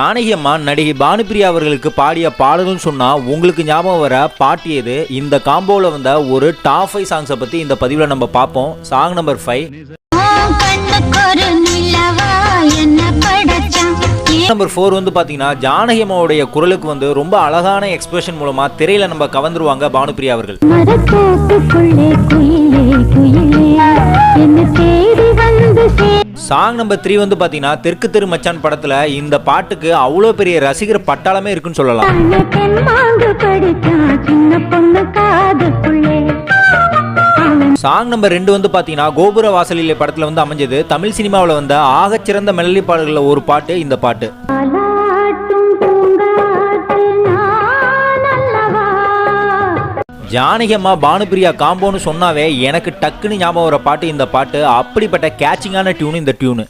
ஜானகி அம்மா நடிகை பானுப்பிரியா அவர்களுக்கு பாடிய பாடல்னு சொன்னா உங்களுக்கு ஞாபகம் வர பாட்டு எது? இந்த காம்போல வந்த ஒரு டாப் 5 சாங்ஸை பத்தி இந்த பதிவுல நம்ம பார்ப்போம். Song number 5. நம்பர் 4 வந்து பாத்தீங்கன்னா ஜானகி அம்மாவுடைய குரலுக்கு வந்து ரொம்ப அழகான எக்ஸ்பிரஷன் மூலமா திரையில நம்ம கவர்ந்துருவாங்க பானுப்பிரியா அவர்கள். சாங் நம்பர் 3 வந்து பாத்தீங்கன்னா தெற்கு தெரு மச்சான் படத்துல இந்த பாட்டுக்கு அவ்வளோ பெரிய ரசிகர் பட்டாளமே இருக்குன்னு சொல்லலாம். சாங் நம்பர் 2 வந்து பாத்தீங்கன்னா கோபுர வாசலிலே படத்துல வந்து அமைஞ்சது. தமிழ் சினிமாவில் வந்த ஆகச்சிறந்த மெலடி பாடல்கள்ல ஒரு பாட்டு இந்த பாட்டு. ஜானகி அம்மா பானுப்பிரியா காம்போன்னு சொன்னாவே எனக்கு டக்குன்னு ஞாபகம் வர பாட்டு இந்த பாட்டு. அப்படிப்பட்ட கேட்சிங்கான டியூன் இந்த டியூனு.